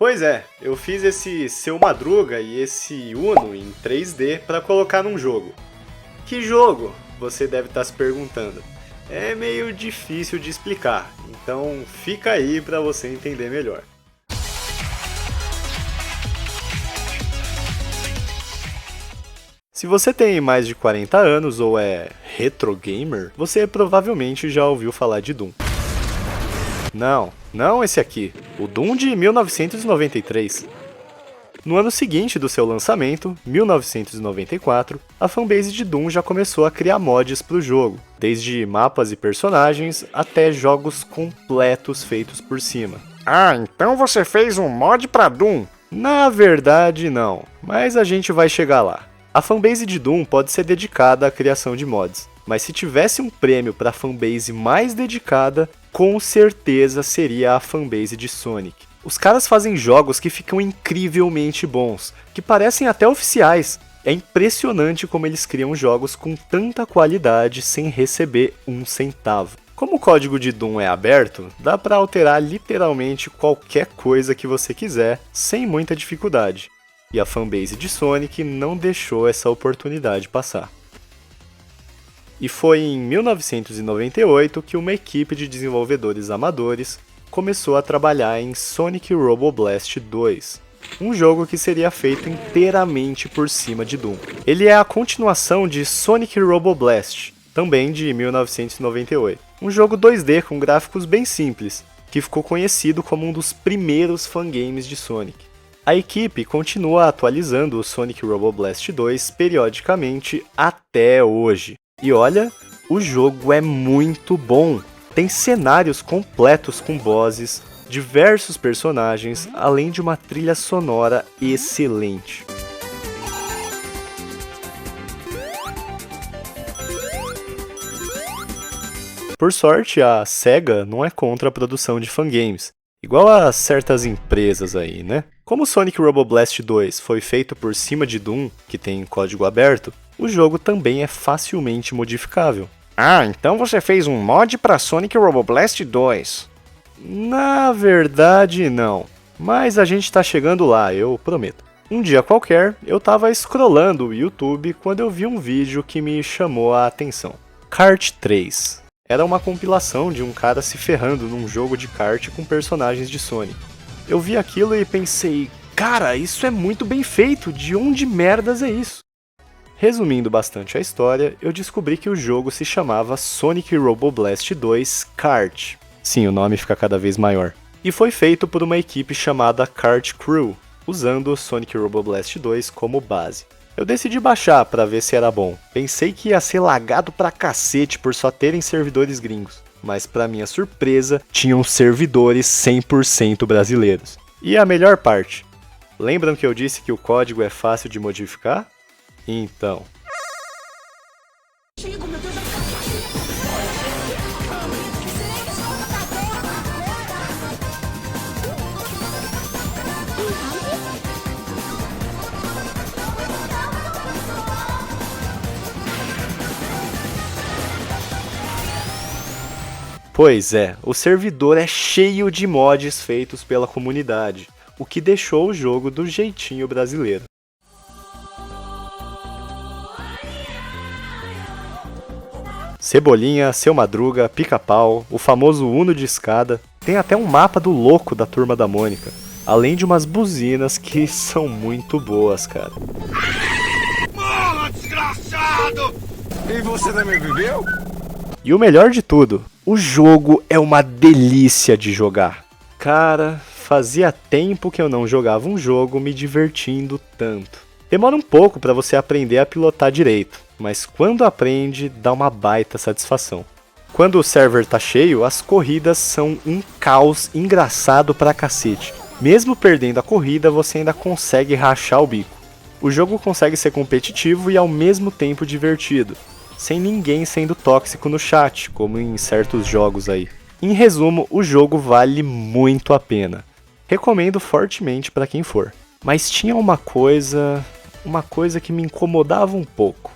Pois é, eu fiz esse Seu Madruga e esse Uno em 3D para colocar num jogo. Que jogo? Você deve estar se perguntando. É meio difícil de explicar, então fica aí para você entender melhor. Se você tem mais de 40 anos ou é retro gamer, você provavelmente já ouviu falar de Doom. Não esse aqui, o Doom de 1993. No ano seguinte do seu lançamento, 1994, a fanbase de Doom já começou a criar mods para o jogo, desde mapas e personagens até jogos completos feitos por cima. Ah, então você fez um mod para Doom? Na verdade não, mas a gente vai chegar lá. A fanbase de Doom pode ser dedicada à criação de mods, mas se tivesse um prêmio para a fanbase mais dedicada, com certeza seria a fanbase de Sonic. Os caras fazem jogos que ficam incrivelmente bons, que parecem até oficiais. É impressionante como eles criam jogos com tanta qualidade sem receber um centavo. Como o código de Doom é aberto, dá para alterar literalmente qualquer coisa que você quiser, sem muita dificuldade. E a fanbase de Sonic não deixou essa oportunidade passar. E foi em 1998 que uma equipe de desenvolvedores amadores começou a trabalhar em Sonic Robo Blast 2, um jogo que seria feito inteiramente por cima de Doom. Ele é a continuação de Sonic Robo Blast, também de 1998, um jogo 2D com gráficos bem simples, que ficou conhecido como um dos primeiros fangames de Sonic. A equipe continua atualizando o Sonic Robo Blast 2 periodicamente até hoje. E olha, o jogo é muito bom! Tem cenários completos com bosses, diversos personagens, além de uma trilha sonora excelente. Por sorte, a SEGA não é contra a produção de fangames, igual a certas empresas aí, né? Como Sonic Robo Blast 2 foi feito por cima de Doom, que tem código aberto, o jogo também é facilmente modificável. Ah, então você fez um mod para Sonic Robo Blast 2. Na verdade, não. Mas a gente tá chegando lá, eu prometo. Um dia qualquer, eu tava scrollando o YouTube quando eu vi um vídeo que me chamou a atenção. Kart 3. Era uma compilação de um cara se ferrando num jogo de kart com personagens de Sonic. Eu vi aquilo e pensei, cara, isso é muito bem feito, de onde merdas é isso? Resumindo bastante a história, eu descobri que o jogo se chamava Sonic Robo Blast 2 Kart. Sim, o nome fica cada vez maior. E foi feito por uma equipe chamada Kart Crew, usando o Sonic Robo Blast 2 como base. Eu decidi baixar pra ver se era bom. Pensei que ia ser lagado pra cacete por só terem servidores gringos. Mas pra minha surpresa, tinham servidores 100% brasileiros. E a melhor parte, lembram que eu disse que o código é fácil de modificar? Então. Pois é, o servidor é cheio de mods feitos pela comunidade, o que deixou o jogo do jeitinho brasileiro. Cebolinha, Seu Madruga, Pica-Pau, o famoso Uno de escada, tem até um mapa do louco da Turma da Mônica, além de umas buzinas que são muito boas, cara. Morra, desgraçado! E você também viveu? E o melhor de tudo, o jogo é uma delícia de jogar. Cara, fazia tempo que eu não jogava um jogo me divertindo tanto. Demora um pouco para você aprender a pilotar direito, mas quando aprende, dá uma baita satisfação. Quando o server tá cheio, as corridas são um caos engraçado pra cacete. Mesmo perdendo a corrida, você ainda consegue rachar o bico. O jogo consegue ser competitivo e ao mesmo tempo divertido, sem ninguém sendo tóxico no chat, como em certos jogos aí. Em resumo, o jogo vale muito a pena. Recomendo fortemente para quem for. Mas tinha uma coisa que me incomodava um pouco.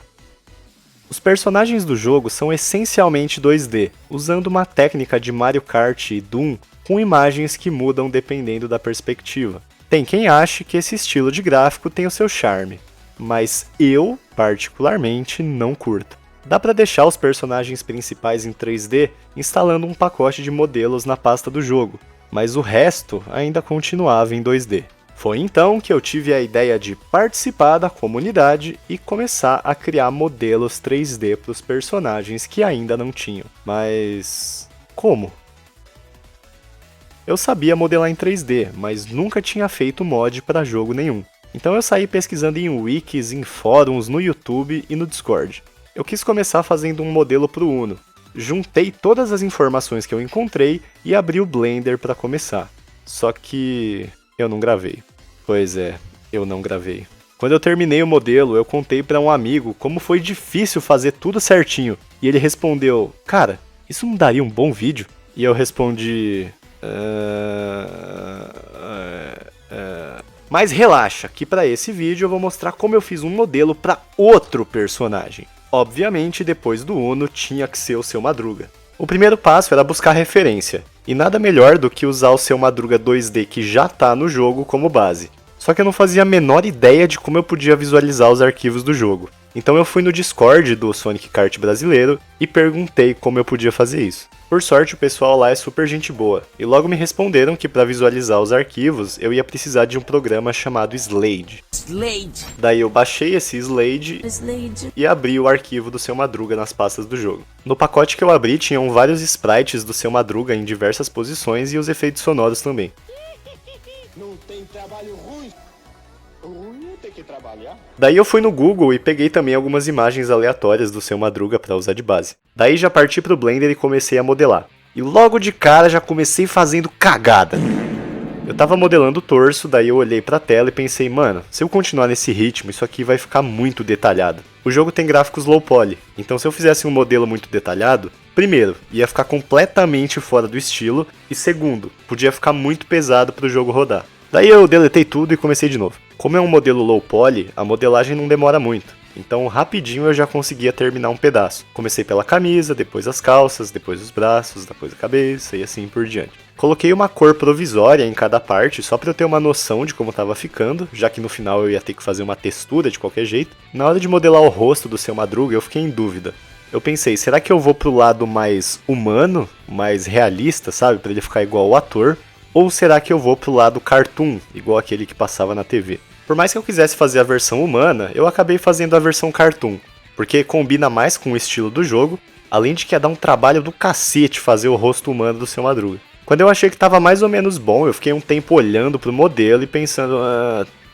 Os personagens do jogo são essencialmente 2D, usando uma técnica de Mario Kart e Doom com imagens que mudam dependendo da perspectiva. Tem quem ache que esse estilo de gráfico tem o seu charme, mas eu, particularmente, não curto. Dá pra deixar os personagens principais em 3D instalando um pacote de modelos na pasta do jogo, mas o resto ainda continuava em 2D. Foi então que eu tive a ideia de participar da comunidade e começar a criar modelos 3D para os personagens que ainda não tinham. Mas como? Eu sabia modelar em 3D, mas nunca tinha feito mod para jogo nenhum. Então eu saí pesquisando em wikis, em fóruns, no YouTube e no Discord. Eu quis começar fazendo um modelo para o Uno. Juntei todas as informações que eu encontrei e abri o Blender para começar. Só que eu não gravei. Pois é, eu não gravei. Quando eu terminei o modelo, eu contei para um amigo como foi difícil fazer tudo certinho. E ele respondeu, cara, isso não daria um bom vídeo? E eu respondi... Mas relaxa, que para esse vídeo eu vou mostrar como eu fiz um modelo para outro personagem. Obviamente, depois do Uno, tinha que ser o Seu Madruga. O primeiro passo era buscar referência, e nada melhor do que usar o Seu Madruga 2D que já tá no jogo como base. Só que eu não fazia a menor ideia de como eu podia visualizar os arquivos do jogo. Então eu fui no Discord do Sonic Kart brasileiro e perguntei como eu podia fazer isso. Por sorte, o pessoal lá é super gente boa, e logo me responderam que para visualizar os arquivos eu ia precisar de um programa chamado Slade. Daí eu baixei esse Slade e abri o arquivo do Seu Madruga nas pastas do jogo. No pacote que eu abri tinham vários sprites do Seu Madruga em diversas posições e os efeitos sonoros também. Não tem trabalho ruim. Ruim tem que trabalhar. Daí eu fui no Google e peguei também algumas imagens aleatórias do Seu Madruga para usar de base. Daí já parti pro Blender e comecei a modelar. E logo de cara já comecei fazendo cagada. Eu tava modelando o torso, daí eu olhei pra tela e pensei, mano, se eu continuar nesse ritmo, isso aqui vai ficar muito detalhado. O jogo tem gráficos low poly, então se eu fizesse um modelo muito detalhado, primeiro, ia ficar completamente fora do estilo, e segundo, podia ficar muito pesado pro jogo rodar. Daí eu deletei tudo e comecei de novo. Como é um modelo low poly, a modelagem não demora muito. Então rapidinho eu já conseguia terminar um pedaço. Comecei pela camisa, depois as calças, depois os braços, depois a cabeça e assim por diante. Coloquei uma cor provisória em cada parte só para eu ter uma noção de como estava ficando, já que no final eu ia ter que fazer uma textura de qualquer jeito. Na hora de modelar o rosto do Seu Madruga eu fiquei em dúvida. Eu pensei, será que eu vou pro lado mais humano, mais realista, sabe, para ele ficar igual ao ator? Ou será que eu vou pro lado cartoon, igual aquele que passava na TV? Por mais que eu quisesse fazer a versão humana, eu acabei fazendo a versão cartoon, porque combina mais com o estilo do jogo, além de que ia dar um trabalho do cacete fazer o rosto humano do Seu Madruga. Quando eu achei que estava mais ou menos bom, eu fiquei um tempo olhando pro modelo e pensando,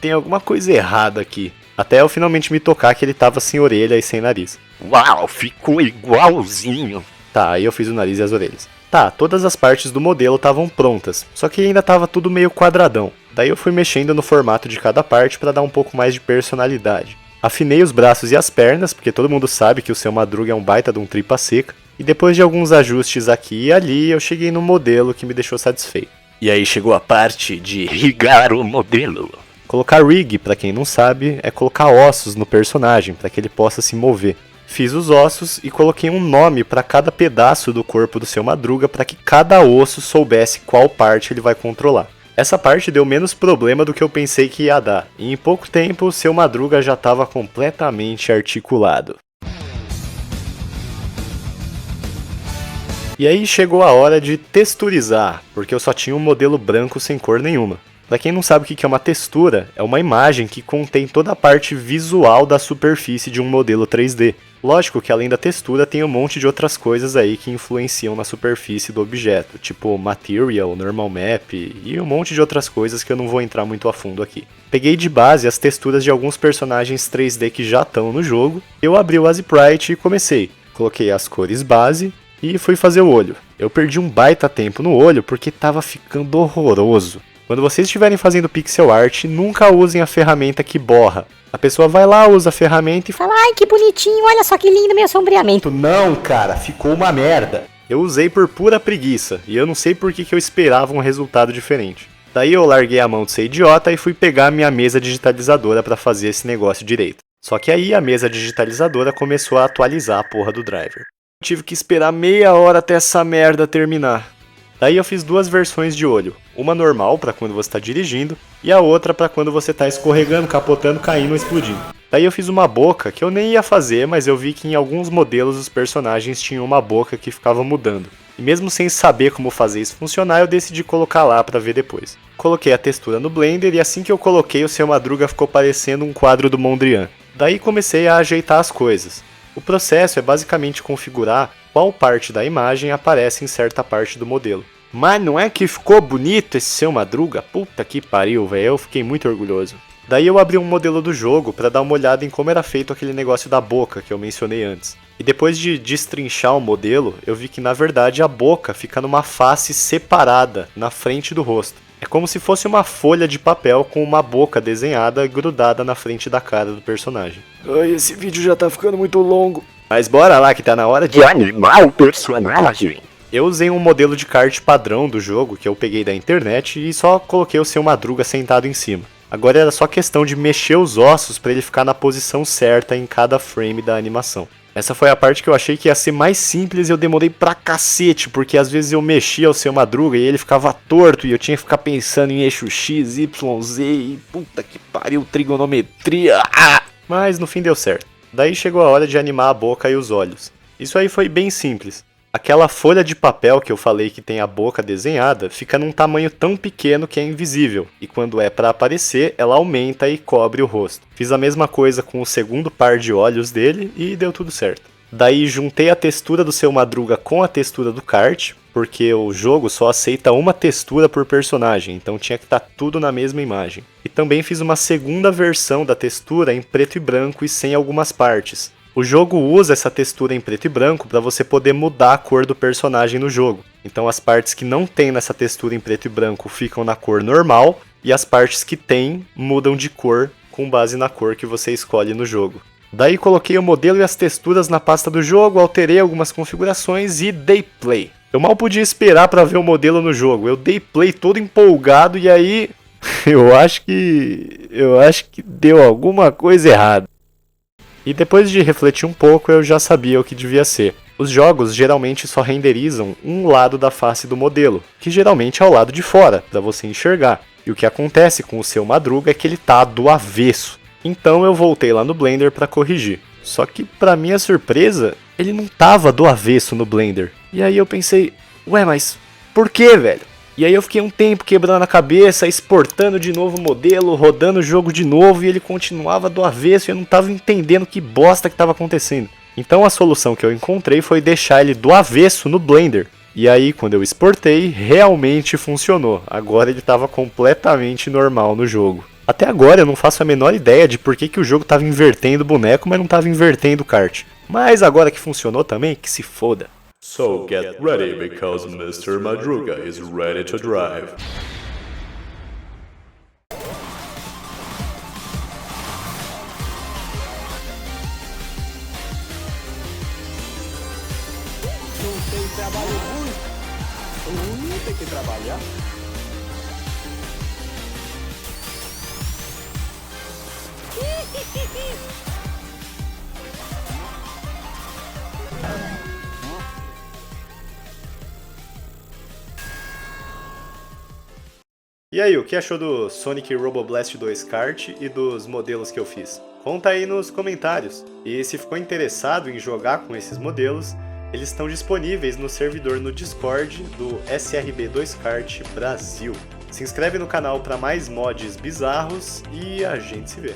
tem alguma coisa errada aqui. Até eu finalmente me tocar que ele tava sem orelha e sem nariz. Uau, ficou igualzinho. Tá, aí eu fiz o nariz e as orelhas. Tá, todas as partes do modelo estavam prontas, só que ainda tava tudo meio quadradão. Daí eu fui mexendo no formato de cada parte para dar um pouco mais de personalidade. Afinei os braços e as pernas, porque todo mundo sabe que o Seu Madruga é um baita de um tripa seca. E depois de alguns ajustes aqui e ali, eu cheguei no modelo que me deixou satisfeito. E aí chegou a parte de rigar o modelo. Colocar rig, para quem não sabe, é colocar ossos no personagem, para que ele possa se mover. Fiz os ossos e coloquei um nome para cada pedaço do corpo do Seu Madruga para que cada osso soubesse qual parte ele vai controlar. Essa parte deu menos problema do que eu pensei que ia dar, e em pouco tempo o Seu Madruga já estava completamente articulado. E aí chegou a hora de texturizar, porque eu só tinha um modelo branco sem cor nenhuma. Para quem não sabe o que é uma textura, é uma imagem que contém toda a parte visual da superfície de um modelo 3D. Lógico que além da textura tem um monte de outras coisas aí que influenciam na superfície do objeto, tipo Material, Normal Map e um monte de outras coisas que eu não vou entrar muito a fundo aqui. Peguei de base as texturas de alguns personagens 3D que já estão no jogo, eu abri o Azprite e comecei. Coloquei as cores base e fui fazer o olho. Eu perdi um baita tempo no olho porque tava ficando horroroso. Quando vocês estiverem fazendo pixel art, nunca usem a ferramenta que borra. A pessoa vai lá, usa a ferramenta e fala, Ai, que bonitinho, olha só que lindo meu sombreamento. não, cara, ficou uma merda. Eu usei por pura preguiça, e eu não sei por que eu esperava um resultado diferente. Daí eu larguei a mão de ser idiota e fui pegar a minha mesa digitalizadora para fazer esse negócio direito. Só que aí a mesa digitalizadora começou a atualizar a porra do driver. Tive que esperar meia hora até essa merda terminar. Daí eu fiz duas versões de olho, Uma normal para quando você está dirigindo e a outra para quando você está escorregando, capotando, caindo ou explodindo. Daí eu fiz uma boca que eu nem ia fazer, mas eu vi que em alguns modelos os personagens tinham uma boca que ficava mudando. E mesmo sem saber como fazer isso funcionar, eu decidi colocar lá para ver depois. Coloquei a textura no Blender e assim que eu coloquei, o Seu Madruga ficou parecendo um quadro do Mondrian. Daí comecei a ajeitar as coisas. O processo é basicamente configurar qual parte da imagem aparece em certa parte do modelo. Mas não é que ficou bonito esse Seu Madruga? Puta que pariu, velho, eu fiquei muito orgulhoso. Daí eu abri um modelo do jogo para dar uma olhada em como era feito aquele negócio da boca que eu mencionei antes. E depois de destrinchar o modelo, eu vi que na verdade a boca fica numa face separada na frente do rosto. É como se fosse uma folha de papel com uma boca desenhada grudada na frente da cara do personagem. Ai, esse vídeo já tá ficando muito longo. Mas bora lá que tá na hora de animar o personagem. Eu usei um modelo de kart padrão do jogo que eu peguei da internet e só coloquei o Seu Madruga sentado em cima. Agora era só questão de mexer os ossos para ele ficar na posição certa em cada frame da animação. Essa foi a parte que eu achei que ia ser mais simples e eu demorei pra cacete, porque às vezes eu mexia o Seu Madruga e ele ficava torto e eu tinha que ficar pensando em eixo X, Y, Z e puta que pariu, trigonometria. Mas no fim deu certo. Daí chegou a hora de animar a boca e os olhos. Isso aí foi bem simples. Aquela folha de papel que eu falei que tem a boca desenhada fica num tamanho tão pequeno que é invisível, e quando é para aparecer, ela aumenta e cobre o rosto. Fiz a mesma coisa com o segundo par de olhos dele e deu tudo certo. Daí juntei a textura do Seu Madruga com a textura do kart, porque o jogo só aceita uma textura por personagem, então tinha que estar tudo na mesma imagem. E também fiz uma segunda versão da textura em preto e branco e sem algumas partes. O jogo usa essa textura em preto e branco para você poder mudar a cor do personagem no jogo. Então as partes que não tem nessa textura em preto e branco ficam na cor normal, e as partes que tem mudam de cor com base na cor que você escolhe no jogo. Daí coloquei o modelo e as texturas na pasta do jogo, alterei algumas configurações e dei play. Eu mal podia esperar para ver o modelo no jogo, eu dei play todo empolgado e aí eu acho que deu alguma coisa errada. E depois de refletir um pouco, eu já sabia o que devia ser. Os jogos geralmente só renderizam um lado da face do modelo, que geralmente é o lado de fora, para você enxergar. E o que acontece com o Seu Madruga é que ele tá do avesso. Então eu voltei lá no Blender para corrigir. Só que, para minha surpresa, ele não tava do avesso no Blender. E aí eu pensei, ué, mas por que, velho? E aí eu fiquei um tempo quebrando a cabeça, exportando de novo o modelo, rodando o jogo de novo e ele continuava do avesso e eu não estava entendendo que bosta que estava acontecendo. Então a solução que eu encontrei foi deixar ele do avesso no Blender. E aí quando eu exportei, realmente funcionou. Agora ele estava completamente normal no jogo. Até agora eu não faço a menor ideia de por que o jogo estava invertendo o boneco, mas não estava invertendo o kart. Mas agora que funcionou também, que se foda. So get ready because Mr. Madruga is ready to drive. Não tem trabalho ruim. Ruim tem que trabalhar. E aí, o que achou do Sonic Roboblast 2 Kart e dos modelos que eu fiz? Conta aí nos comentários. E se ficou interessado em jogar com esses modelos, eles estão disponíveis no servidor no Discord do SRB2Kart Brasil. Se inscreve no canal para mais mods bizarros e a gente se vê.